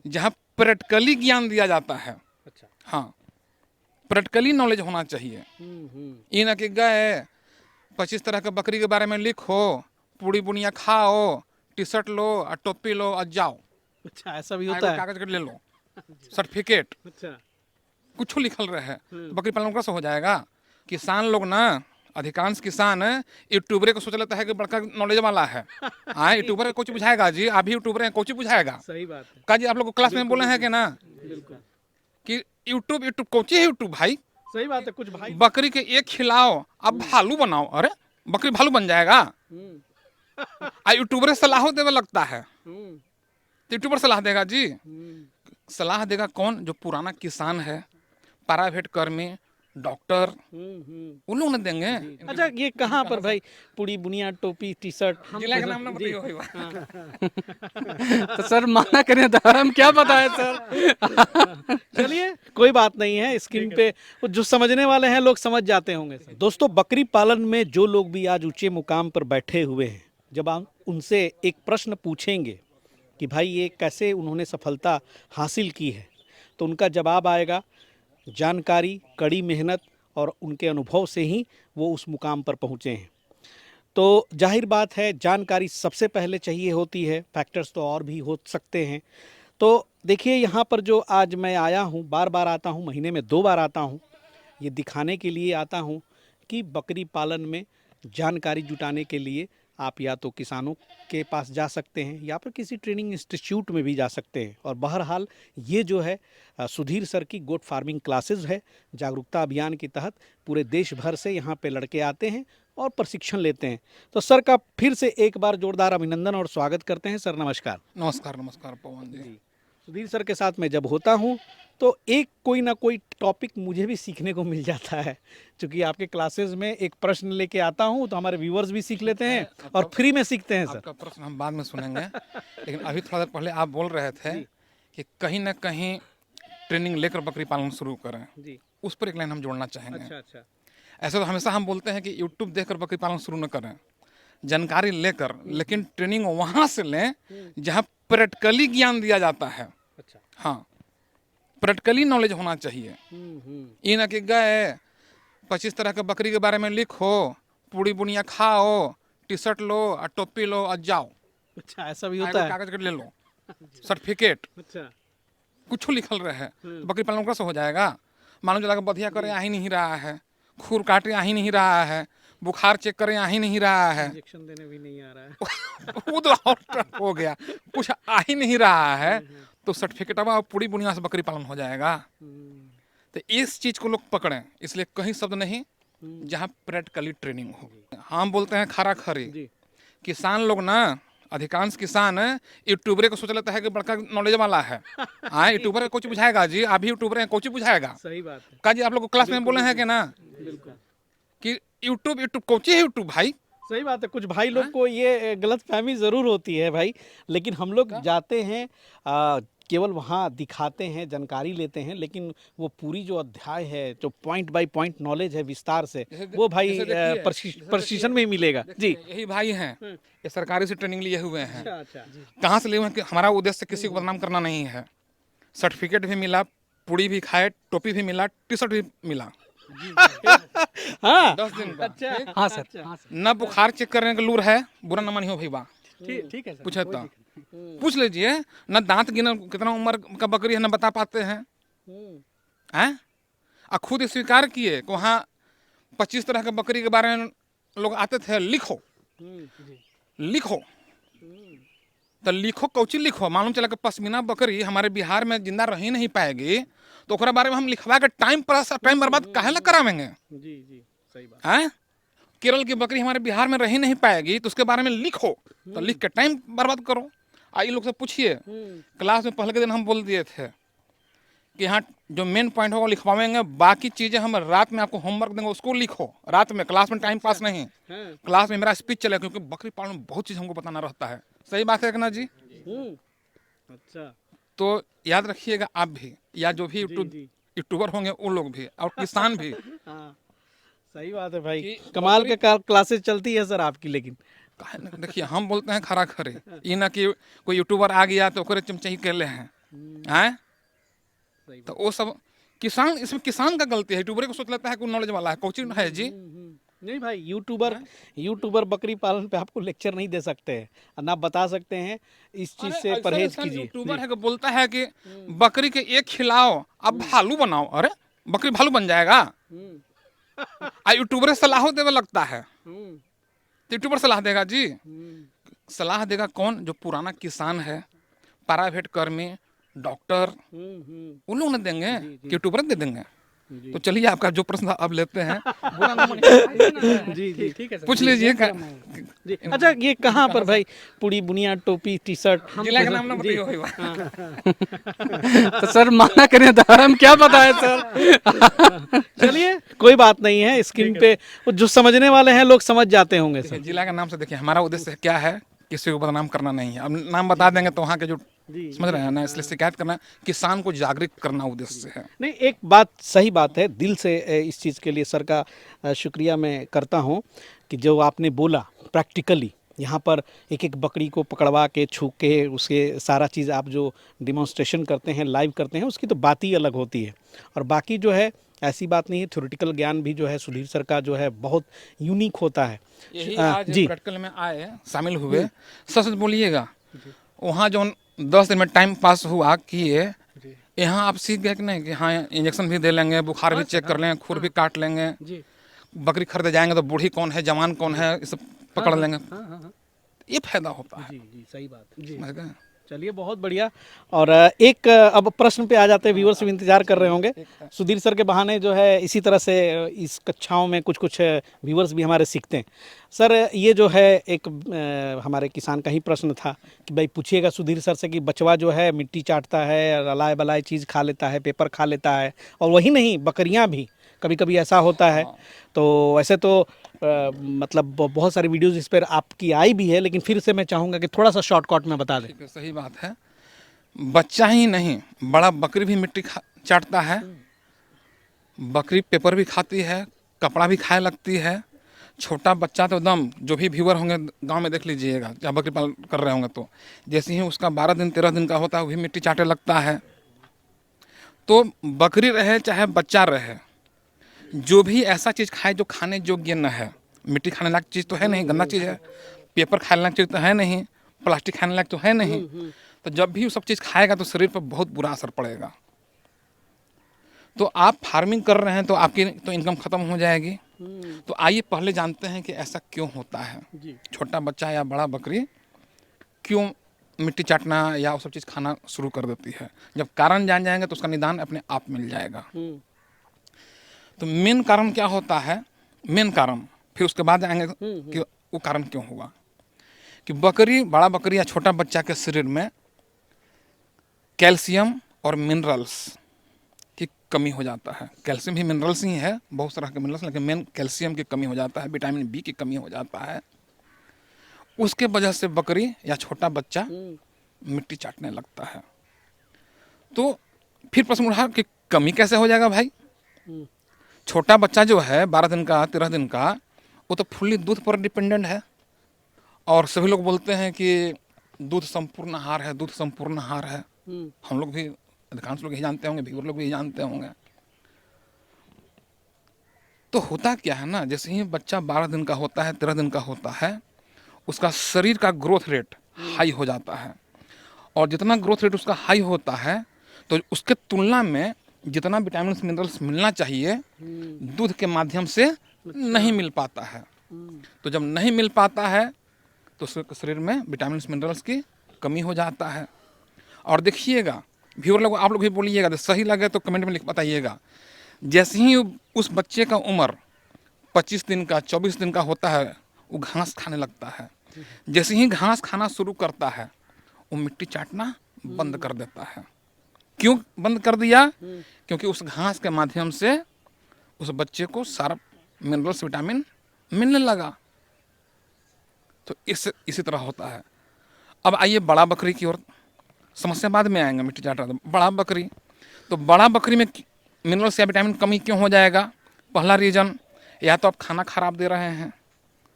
जहाँ प्रैक्टिकली ज्ञान दिया जाता है। अच्छा। हाँ, प्रैक्टिकली नॉलेज होना चाहिए। ये ना कि गए 25 तरह के बकरी के बारे में लिखो, पूरी बुनिया खाओ, टी शर्ट लो और टोपी लो और जाओ, अच्छा, ऐसा भी होता है। कागज के ले लो सर्टिफिकेट, अच्छा। कुछ लिखल रहे तो बकरी पालन कैसे हो जाएगा। किसान लोग ना, अधिकांश किसान यूट्यूबर को सोच लेता है कि बड़का नॉलेज वाला है। हाँ, यूट्यूबर कुछ बुझाएगा जी, अभी यूट्यूबर कुछ बुझाएगा। सही बात है। का जी आप लोग को क्लास में बोले हैं कि ना बिल्कुल कि यूट्यूब यूट्यूब कोची है यूट्यूब भाई, सही बात है। कुछ भाई बकरी के एक खिलाओ अब भालू बनाओ, अरे बकरी भालू बन जाएगा। आ यूट्यूबर सलाह देवे लगता है, तो यूट्यूबर सलाह देगा जी। सलाह देगा कौन? जो पुराना किसान है, प्राइवेट कर्मी, डॉक्टर, उन लोग न देंगे। अच्छा, ये कहाँ पर भाई पूरी बुनिया टोपी टी शर्ट जिला का नाम ना बताइए भाई। तो सर माना करें तो हम क्या पता है सर। चलिए कोई बात नहीं है, स्क्रीन पे जो समझने वाले हैं लोग समझ जाते होंगे। दोस्तों, बकरी पालन में जो लोग भी आज ऊंचे मुकाम पर बैठे हुए हैं, जब आप उनसे एक प्रश्न पूछेंगे कि भाई ये कैसे उन्होंने सफलता हासिल की है, तो उनका जवाब आएगा जानकारी, कड़ी मेहनत और उनके अनुभव से ही वो उस मुकाम पर पहुँचे हैं। तो जाहिर बात है जानकारी सबसे पहले चाहिए होती है, फैक्टर्स तो और भी हो सकते हैं। तो देखिए यहाँ पर जो आज मैं आया हूँ, बार बार आता हूँ, महीने में 2 बार आता हूँ, ये दिखाने के लिए आता हूँ कि बकरी पालन में जानकारी जुटाने के लिए आप या तो किसानों के पास जा सकते हैं या फिर किसी ट्रेनिंग इंस्टीट्यूट में भी जा सकते हैं। और बहरहाल ये जो है सुधीर सर की गोट फार्मिंग क्लासेस है, जागरूकता अभियान के तहत पूरे देश भर से यहाँ पे लड़के आते हैं और प्रशिक्षण लेते हैं। तो सर का फिर से एक बार जोरदार अभिनंदन और स्वागत करते हैं। सर नमस्कार। नमस्कार नमस्कार पवन जी। सुधीर सर के साथ मैं जब होता हूँ तो एक कोई ना कोई टॉपिक मुझे भी सीखने को मिल जाता है, क्योंकि आपके क्लासेस में एक प्रश्न लेके आता हूँ तो हमारे व्यूअर्स भी सीख लेते हैं और फ्री में सीखते हैं। सर आपका प्रश्न हम बाद में सुनेंगे, लेकिन अभी थोड़ा देर पहले आप बोल रहे थे कि कहीं ना कहीं ट्रेनिंग लेकर बकरी पालन शुरू करें जी। उस पर एक लाइन हम जोड़ना चाहेंगे। अच्छा अच्छा। ऐसे तो हमेशा हम बोलते हैं कि यूट्यूब देखकर बकरी पालन शुरू न करें, जानकारी लेकर, लेकिन ट्रेनिंग वहाँ से लें जहाँ प्रैक्टिकली ज्ञान दिया जाता है। अच्छा। हाँ, प्रैक्टिकली नॉलेज होना चाहिए। ये ना कि गए 25 तरह के बकरी के बारे में लिखो, पूरी बुनिया खाओ, टी शर्ट लो और टोपी लो और जाओ। अच्छा, ऐसा भी होता है। कागज के ले लो सर्टिफिकेट, अच्छा। कुछ लिखल रहे तो बकरी पालन कैसे हो जाएगा। मालूम चला कि बधिया करे आ ही नहीं रहा है, खूर काटे आ ही नहीं रहा है, बुखार चेक करे आ ही नहीं रहा है, इंजेक्शन देने भी नहीं आ रहा है। वो तो और टफ हो गया, कुछ आ ही नहीं रहा है, तो सर्टिफिकेट अब पूरी बुनिया से बकरी पालन हो जाएगा। तो इस चीज को लोग पकड़ें, इसलिए कहीं शब्द नहीं जहाँ प्रैक्टिकली ट्रेनिंग हो। हम बोलते हैं खरा खरी। किसान लोग ना, अधिकांश किसान यूट्यूबर को सोच लेता है कि बड़का नॉलेज वाला है। हाँ, यूट्यूबर कुछ बुझाएगा जी, अभी यूट्यूबर कुछ बुझाएगा। सही बात है। का जी आप लोग को क्लास में बोले हैं कि ना बिल्कुल कि यूट्यूब यूट्यूब कोची है यूट्यूब भाई। सही बात है। कुछ भाई लोग को ये गलत फहमी ज़रूर होती है भाई, लेकिन हम लोग जाते हैं केवल वहाँ दिखाते हैं, जानकारी लेते हैं, लेकिन वो पूरी जो अध्याय है, जो पॉइंट बाय पॉइंट नॉलेज है विस्तार से, वो भाई प्रशिक्षण में ही मिलेगा। जी, यही भाई हैं, ये सरकारी से ट्रेनिंग लिए हुए हैं। अच्छा। कहाँ से लिए हुए हैं कि हमारा उद्देश्य किसी को बदनाम करना नहीं है। सर्टिफिकेट भी मिला, पूड़ी भी खाए, टोपी भी मिला, टी शर्ट भी मिला। हाँ 10 दिन का। अच्छा। हाँ सर। न बुखार चेक करने का लूर है, बुरा न मानियो भैया। ठीक है सर। पूछे तो पूछ लीजिए, न दांत गिना कितना उम्र का बकरी है न बता पाते हैं। हैं? और खुद स्वीकार किए कि वहाँ 25 तरह के बकरी के बारे में लोग आते थे, लिखो लिखो। तो लिखो कौची लिखो, मालूम चला कि पश्मीना बकरी हमारे बिहार में जिंदा रह ही नहीं पाएगी, तो ओकरा बारे में हम लिखवा के टाइम बर्बाद काहे ला करावेंगे। जी जी सही बात हैं? केरल की बकरी हमारे बिहार में रह ही नहीं पाएगी, तो उसके बारे में लिखो, तो लिख के टाइम बर्बाद करो। आई लोग से पूछिए, क्लास में पहले के दिन हम बोल दिए थे कि यहाँ जो मेन पॉइंट होगा लिखवाएंगे, बाकी चीजें हम रात में आपको होमवर्क देंगे, उसको लिखो रात में, क्लास में टाइम पास नहीं। क्लास में मेरा स्पीच चले, क्योंकि बकरी पालन में बहुत चीज हमको बताना रहता है। सही बात है ना जी। अच्छा। तो याद रखिएगा आप भी, या जो भी यूट्यूबर होंगे उन लोग भी, और किसान भी। सही बात है भाई, कमाल के क्लासेस चलती है सर आपकी। लेकिन देखिए हम बोलते हैं खरा खरे, ये ना कि कोई यूट्यूबर आ गया तो ओकरे चमचही कर ले हैं। हैं? सही तो वो सब किसान, इसमें किसान का गलती है। यूट्यूबर को सोच लेता है कोई नॉलेज वाला है, कोचिंग है जी। नहीं भाई, यूट्यूबर बकरी पालन पे आपको लेक्चर नहीं दे सकते हैं और ना बता सकते हैं इस चीज से अरे परहेज ऐसा कीजिए। यूट्यूबर है कि बोलता है कि बकरी के एक खिलाओ अब भालू बनाओ। अरे बकरी भालू बन जाएगा? आ यूट्यूबर सलाह देवे लगता है, तो यूट्यूबर सलाह देगा जी? सलाह देगा कौन? जो पुराना किसान है, प्राइवेट कर्मी, डॉक्टर, उन लोग न देंगे कि यूट्यूबर दे देंगे? तो चलिए आपका जो प्रश्न था अब लेते हैं। बुरा ना मानिए। जी जी ठीक है सर। पूछ लीजिए। जी अच्छा, ये कहाँ पर भाई पूरी बुनिया, टोपी, टी शर्ट? जिला का नाम ना बताइए होगा। तो सर माना करें तो हम क्या पता है सर। चलिए कोई बात नहीं है, स्क्रीन पे वो जो समझने वाले हैं लोग समझ जाते होंगे सर। जिला का नाम से देखिए, हमारा उद्देश्य क्या है, किसी को बदनाम करना नहीं है। अब नाम बता देंगे तो वहाँ के जो समझ रहे हैं ना, इसलिए शिकायत करना, किसान को जागरूक करना उद्देश्य है। नहीं, एक बात सही बात है, दिल से इस चीज़ के लिए सर का शुक्रिया मैं करता हूँ कि जो आपने बोला प्रैक्टिकली यहाँ पर एक एक बकरी को पकड़वा के, छू के, उसके सारा चीज़ आप जो डिमॉन्स्ट्रेशन करते हैं, लाइव करते हैं, उसकी तो बात ही अलग होती है। और बाकी जो है ऐसी बात नहीं है, थ्योरेटिकल ज्ञान भी जो है सुधीर सर का जो है बहुत यूनिक होता है। यही आज प्रैक्टिकल में आए, शामिल हुए, सच बोलिएगा, वहाँ जो 10 दिन में टाइम पास हुआ किए, यहाँ आप सीख गए कि नहीं कि हाँ इंजेक्शन भी दे लेंगे, बुखार भी चेक कर लेंगे, खुर भी काट लेंगे, बकरी खरीदे जाएंगे तो बूढ़ी कौन है, जवान कौन है, ये सब पकड़ लेंगे। ये फायदा होता है। जी जी सही बात जी। समझ गए? चलिए बहुत बढ़िया। और एक अब प्रश्न पे आ जाते हैं, व्यूअर्स भी इंतजार कर रहे होंगे। सुधीर सर के बहाने जो है इसी तरह से इस कक्षाओं में कुछ कुछ व्यूअर्स भी हमारे सीखते हैं। सर ये जो है एक हमारे किसान का ही प्रश्न था कि भाई पूछिएगा सुधीर सर से कि बचवा जो है मिट्टी चाटता है, रलाए बलाए चीज़ खा लेता है, पेपर खा लेता है, और वही नहीं बकरियाँ भी कभी कभी ऐसा होता है। तो वैसे तो मतलब बहुत सारी वीडियोस इस पर आपकी आई भी है, लेकिन फिर से मैं चाहूँगा कि थोड़ा सा शॉर्टकट में बता दें। ठीक है, सही बात है। बच्चा ही नहीं, बड़ा बकरी भी मिट्टी चाटता है, बकरी पेपर भी खाती है, कपड़ा भी खाए लगती है। छोटा बच्चा तो एकदम, जो भी व्यूअर होंगे गांव में देख लीजिएगा, या बकरी पालन कर रहे होंगे, तो जैसे ही उसका 12 दिन 13 दिन का होता है वो भी मिट्टी चाटे लगता है। तो बकरी रहे चाहे बच्चा रहे, जो भी ऐसा चीज़ खाए जो खाने योग्य न है, मिट्टी खाने लायक चीज़ तो है नहीं, गंदा चीज़ है, पेपर खाने लायक चीज़ तो है नहीं, प्लास्टिक खाने लायक तो है नहीं, तो जब भी वो सब चीज़ खाएगा तो शरीर पर बहुत बुरा असर पड़ेगा। तो आप फार्मिंग कर रहे हैं तो आपकी तो इनकम खत्म हो जाएगी। तो आइए पहले जानते हैं कि ऐसा क्यों होता है। छोटा बच्चा या बड़ा बकरी क्यों मिट्टी चाटना या वो सब चीज़ खाना शुरू कर देती है। जब कारण जान जाएंगे तो उसका निदान अपने आप मिल जाएगा। तो मेन कारण क्या होता है, मेन कारण, फिर उसके बाद आएंगे कि वो कारण क्यों हुआ। कि बकरी, बड़ा बकरी या छोटा बच्चा के शरीर में कैल्शियम और मिनरल्स की कमी हो जाता है। कैल्शियम भी मिनरल्स ही है, बहुत सारा के मिनरल्स, लेकिन मेन कैल्शियम की कमी हो जाता है, विटामिन बी की कमी हो जाता है। उसके वजह से बकरी या छोटा बच्चा मिट्टी चाटने लगता है। तो फिर प्रश्न उठा कि कमी कैसे हो जाएगा भाई। छोटा बच्चा जो है 12 दिन का 13 दिन का, वो तो फुल्ली दूध पर डिपेंडेंट है। और सभी लोग बोलते हैं कि दूध संपूर्ण आहार है, दूध संपूर्ण आहार है। हम लोग भी, अधिकांश लोग यही जानते होंगे, व्यूअर लोग भी यही जानते होंगे। तो होता क्या है ना, जैसे ही बच्चा 12 दिन का होता है, 13 दिन का होता है, उसका शरीर का ग्रोथ रेट हाई हो जाता है। और जितना ग्रोथ रेट उसका हाई होता है, तो उसके तुलना में जितना विटामिन मिनरल्स मिलना चाहिए दूध के माध्यम से नहीं मिल पाता है। तो जब नहीं मिल पाता है तो शरीर में विटामिन मिनरल्स की कमी हो जाता है। और देखिएगा व्यूअर लोग, आप लोग भी बोलिएगा, तो सही लगे तो कमेंट में लिख बताइएगा। जैसे ही उस बच्चे का उम्र 25 दिन का 24 दिन का होता है, वो घास खाने लगता है। जैसे ही घास खाना शुरू करता है, वो मिट्टी चाटना बंद कर देता है। क्यों बंद कर दिया? क्योंकि उस घास के माध्यम से उस बच्चे को सारा मिनरल्स, विटामिन मिलने लगा। तो इसी तरह होता है। अब आइए बड़ा बकरी की ओर, समस्या बाद में आएंगे, मिट्टी चाटा। बड़ा बकरी, तो बड़ा बकरी में मिनरल्स या विटामिन कमी क्यों हो जाएगा? पहला रीज़न, या तो आप खाना खराब दे रहे हैं,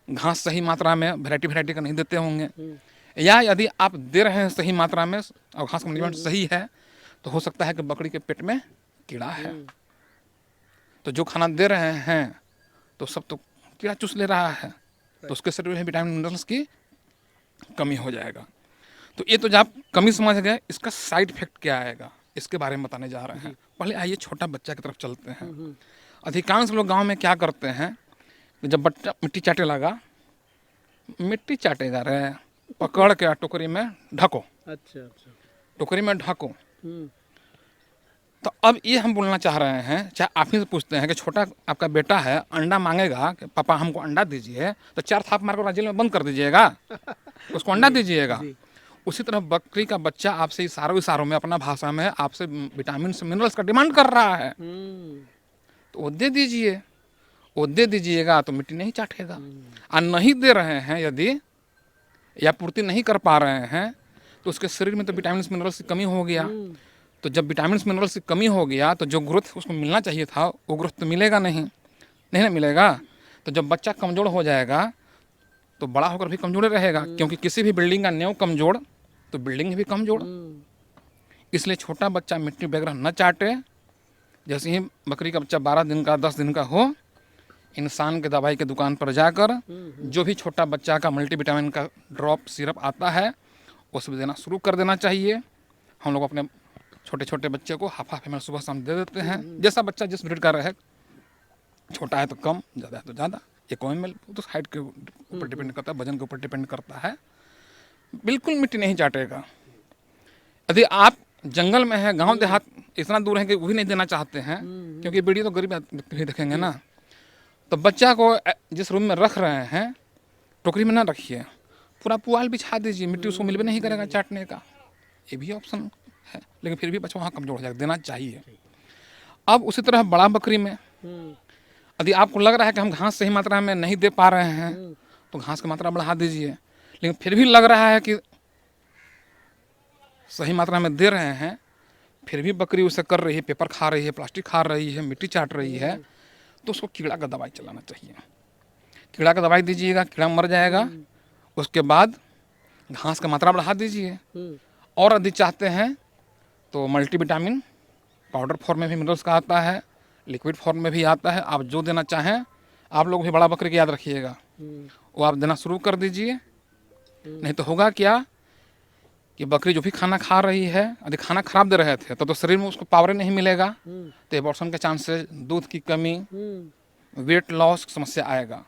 घास सही मात्रा में वैरायटी का नहीं देते होंगे, या यदि आप दे रहे हैं सही मात्रा में और घास का मैनेजमेंट सही है, तो हो सकता है कि बकरी के पेट में कीड़ा है। तो जो खाना दे रहे हैं तो सब तो कीड़ा चूस ले रहा है, तो उसके शरीर में विटामिन मिनरल्स की कमी हो जाएगा। तो ये तो जब आप कमी समझ गए, इसका साइड इफेक्ट क्या आएगा इसके बारे में बताने जा रहे हैं। पहले आइए छोटा बच्चा की तरफ चलते हैं। अधिकांश लोग गांव में क्या करते हैं कि जब बच्चा मिट्टी चाटे लगा, मिट्टी चाटेगा रे, पकड़ के टोकरी में ढको, अच्छा अच्छा। टोकरी में ढको। तो अब ये हम बोलना चाह रहे हैं, चाहे आप ही से पूछते हैं कि छोटा आपका बेटा है, अंडा मांगेगा कि पापा हमको अंडा दीजिए, तो 4 थाप मारकर जेल में बंद कर दीजिएगा, उसको अंडा दीजिएगा। उसी तरह बकरी का बच्चा आपसे इशारों में, अपना भाषा में आपसे विटामिन मिनरल्स का डिमांड कर रहा है, तो वो दे दीजिए। वो दे दीजिएगा तो मिट्टी नहीं चाटेगा। और नहीं दे रहे हैं यदि, या पूर्ति नहीं कर पा रहे हैं, तो उसके शरीर में तो विटामिन मिनरल्स की कमी हो गया। तो जब विटामिन मिनरल्स की कमी हो गया तो जो ग्रोथ उसको मिलना चाहिए था वो ग्रोथ तो मिलेगा नहीं ना मिलेगा। तो जब बच्चा कमज़ोर हो जाएगा तो बड़ा होकर भी कमज़ोर रहेगा, क्योंकि किसी भी बिल्डिंग का नींव कमज़ोर तो बिल्डिंग भी कमज़ोर। इसलिए छोटा बच्चा मिट्टी वगैरह न चाटे। जैसे ही बकरी का बच्चा 12 दिन का 10 दिन का हो, इंसान के दवाई के दुकान पर जाकर जो भी छोटा बच्चा का मल्टीविटामिन का ड्रॉप सिरप आता है उसमें देना शुरू कर देना चाहिए। हम लोग अपने छोटे छोटे बच्चे को हाफ हाफ सुबह शाम दे देते हैं। जैसा बच्चा जिस ब्रीड का रहे, छोटा है तो कम, ज़्यादा है तो ज़्यादा। ये कोई मिल तो हाइट के ऊपर डिपेंड करता है, वजन के ऊपर डिपेंड करता है। बिल्कुल मिट्टी नहीं चाटेगा। यदि आप जंगल में है, गांव देहात इतना दूर है कि वही नहीं देना चाहते हैं, क्योंकि बीड़ी तो गरीब ही देखेंगे ना, तो बच्चा को जिस रूम में रख रहे हैं टोकरी में ना रखिए, पूरा पुआल बिछा दीजिए, मिट्टी उसको मिल भी नहीं करेगा चाटने का। ये भी ऑप्शन है, लेकिन फिर भी बच्चा वहाँ कमजोर हो जाएगा, देना चाहिए। अब उसी तरह बड़ा बकरी में यदि आपको लग रहा है कि हम घास सही मात्रा में नहीं दे पा रहे हैं तो घास की मात्रा बढ़ा दीजिए। लेकिन फिर भी लग रहा है कि सही मात्रा में दे रहे हैं, फिर भी बकरी उसे कर रही है, पेपर खा रही है, प्लास्टिक खा रही है, मिट्टी चाट रही है, तो उसको कीड़ा का दवाई चलाना चाहिए। कीड़ा का दवाई दीजिएगा, कीड़ा मर जाएगा। उसके बाद घास का मात्रा बढ़ा दीजिए। और यदि चाहते हैं तो मल्टीविटामिन पाउडर फॉर्म में भी मिनरल्स का आता है, लिक्विड फॉर्म में भी आता है। आप जो देना चाहें, आप लोग भी बड़ा बकरी की याद रखिएगा, वो आप देना शुरू कर दीजिए। नहीं तो होगा क्या कि बकरी जो भी खाना खा रही है, यदि खाना खराब दे रहे थे तो शरीर में उसको पावर नहीं मिलेगा, तो एबॉर्शन के चांसेस, दूध की कमी, वेट लॉस समस्या आएगा।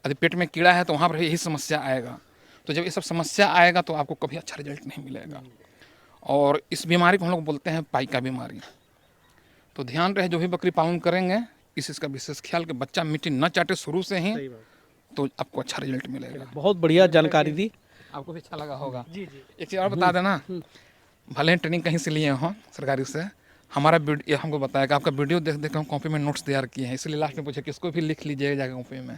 यदि पेट में कीड़ा है तो वहाँ पर यही समस्या आएगा। तो जब ये सब समस्या आएगा तो आपको कभी अच्छा रिजल्ट नहीं मिलेगा। और इस बीमारी को हम लोग बोलते हैं पाइका बीमारी। तो ध्यान रहे, जो भी बकरी पालन करेंगे इस चीज़ का विशेष ख्याल कि बच्चा मिट्टी न चाटे शुरू से ही, तो आपको अच्छा रिजल्ट मिलेगा। बहुत बढ़िया जानकारी दी, आपको भी अच्छा लगा होगा। जी जी। एक चीज़ और बता देना, भले ही ट्रेनिंग कहीं से लिए हों सरकारी से, हमारा ये हमको बताया कि आपका वीडियो देख देख हम कॉपी में नोट्स तैयार किए हैं, इसलिए लास्ट में पूछे किसको भी लिख लीजिएगा जाकर कॉपी में।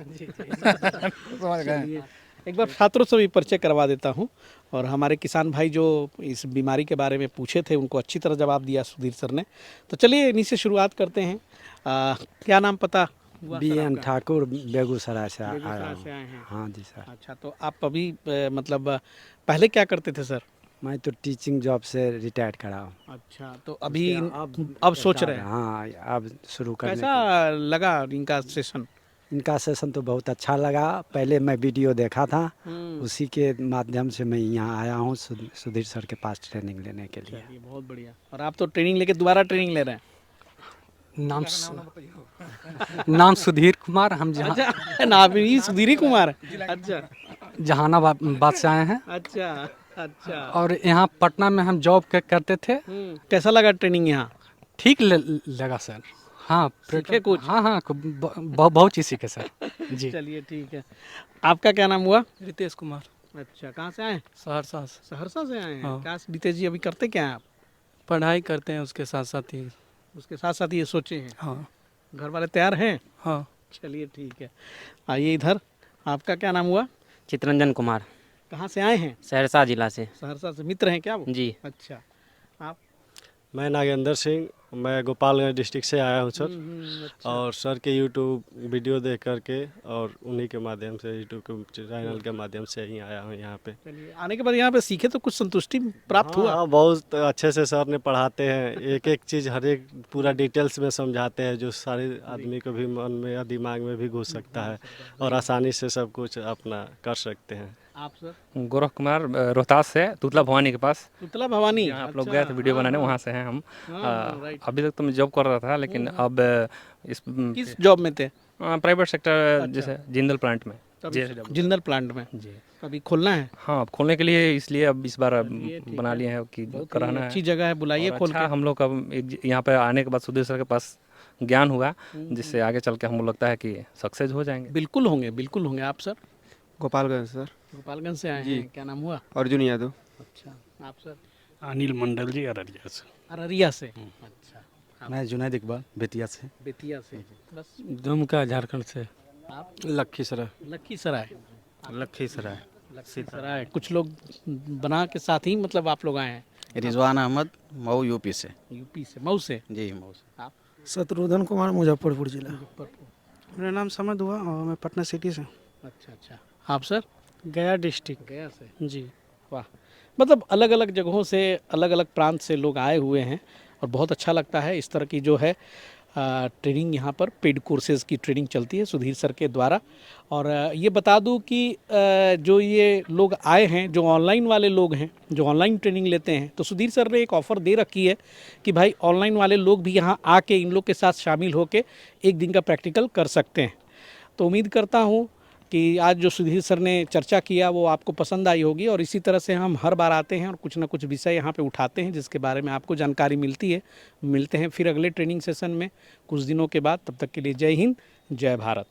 समझ गए। एक बार छात्रों से भी परिचय करवा देता हूँ। और हमारे किसान भाई जो इस बीमारी के बारे में पूछे थे उनको अच्छी तरह जवाब दिया सुधीर सर ने। तो चलिए इन्हीं से शुरुआत करते हैं। क्या नाम पता? BN ठाकुर, बेगूसराय से आया से आए हैं। हूँ। हाँ जी सर। अच्छा, तो आप अभी मतलब पहले क्या करते थे सर? मैं तो टीचिंग जॉब से रिटायर्ड करा हूँ। अच्छा, तो अभी अब सोच रहे हैं? हाँ, अब शुरू करने कैसा लगा इनका सेशन? इनका सेशन तो बहुत अच्छा लगा। पहले मैं वीडियो देखा था, उसी के माध्यम से मैं यहाँ आया हूँ सुधीर सर के पास ट्रेनिंग लेने के लिए। बहुत बढ़िया। और आप तो ट्रेनिंग लेके दोबारा ट्रेनिंग ले रहे हैं? नाम सुधीर कुमार, हम जहाँ अच्छा, नाम ही सुधीर कुमार। अच्छा, जहानाबाद से आए हैं। अच्छा अच्छा। और यहाँ पटना में हम जॉब करते थे। कैसा लगा ट्रेनिंग यहाँ? ठीक लगा सर। हाँ, सीखे कुछ? हाँ, बहुत चीज़ सीखे सर जी। चलिए ठीक है। आपका क्या नाम हुआ? रितेश कुमार, अच्छा, कहाँ से आए? सहरसा से। सहरसा से आए हैं। हाँ। क्या रितेश जी अभी करते क्या हैं आप? पढ़ाई करते हैं, उसके साथ साथ ही। उसके साथ साथ ये सोचे हैं? हाँ घर वाले तैयार हैं? हाँ। चलिए ठीक है, आइए इधर। आपका क्या नाम हुआ? चित्रंजन कुमार, कहाँ से आए हैं? सहरसा जिला से। सहरसा से। मित्र हैं क्या वो? जी। अच्छा, आप? मैं नागेंद्र सिंह, मैं गोपालगंज डिस्ट्रिक्ट से आया हूँ सर। और सर के यूट्यूब वीडियो देख करके और उन्हीं के माध्यम से यूट्यूब के चैनल के माध्यम से ही आया हूँ यहाँ पे। चलिए, आने के बाद यहाँ पे सीखे तो कुछ संतुष्टि प्राप्त हुआ? हाँ, बहुत अच्छे से सर ने पढ़ाते हैं, एक एक चीज़ हर एक पूरा डिटेल्स में समझाते हैं, जो सारे आदमी को भी मन में या दिमाग में भी घुस सकता है और आसानी से सब कुछ अपना कर सकते हैं। आप सर? गोरख कुमार रोहतास से तुतला भवानी के पास। तुतला भवानी, यहाँ आप लोग गए थे वीडियो बनाने, वहाँ से हैं हम। राइट। अभी तक तो मैं जॉब कर रहा था, लेकिन अब इस किस जॉब में थे? प्राइवेट सेक्टर जैसे जिंदल प्लांट में। जिंदल प्लांट में जी अभी खोलना है? हाँ, अब खोलने के लिए इसलिए अब इस बार बना लिए हैं कि कराना है। अच्छी जगह है, बुलाइए खोल के। हम लोग का यहाँ पे आने के बाद सुधीर सर के पास ज्ञान हुआ, जिससे आगे चल के हमको लगता है कि सक्सेस हो जाएंगे। बिल्कुल होंगे, बिल्कुल होंगे। आप सर? गोपालगंज सर। गोपालगंज से आए हैं, क्या नाम हुआ? अर्जुन यादव। अच्छा, आप सर? अनिल मंडल जी, अररिया से। अररिया से, अच्छा। मैं जुनैद इकबाल बेतिया से। बेतिया से, बस। दुमका झारखंड से। आप? लखीसराय। लखीसराय। लखीसराय। लखीसराय। कुछ लोग बना के साथ ही मतलब आप लोग आए हैं? रिजवान अहमद, मऊ यूपी से। यूपी से, मऊ से? जी मऊ से। आप? शत्रुघ्न कुमार, मुजफ्फरपुर जिला। मुजफ्फरपुर। मेरा नाम समद हुआ और मैं पटना सिटी से। अच्छा अच्छा। आप सर? गया डिस्ट्रिक्ट। गया से, जी। वाह। मतलब अलग अलग जगहों से, अलग अलग प्रांत से लोग आए हुए हैं और बहुत अच्छा लगता है। इस तरह की जो है ट्रेनिंग यहाँ पर पेड कोर्सेज़ की ट्रेनिंग चलती है सुधीर सर के द्वारा। और ये बता दूँ कि जो ये लोग आए हैं, जो ऑनलाइन वाले लोग हैं, जो ऑनलाइन ट्रेनिंग लेते हैं, तो सुधीर सर ने एक ऑफ़र दे रखी है कि भाई ऑनलाइन वाले लोग भी यहाँ आके इन लोग के साथ शामिल होके एक दिन का प्रैक्टिकल कर सकते हैं। तो उम्मीद करता हूँ कि आज जो सुधीर सर ने चर्चा किया वो आपको पसंद आई होगी। और इसी तरह से हम हर बार आते हैं और कुछ ना कुछ विषय यहाँ पे उठाते हैं जिसके बारे में आपको जानकारी मिलती है। मिलते हैं फिर अगले ट्रेनिंग सेशन में कुछ दिनों के बाद। तब तक के लिए जय हिंद, जय भारत।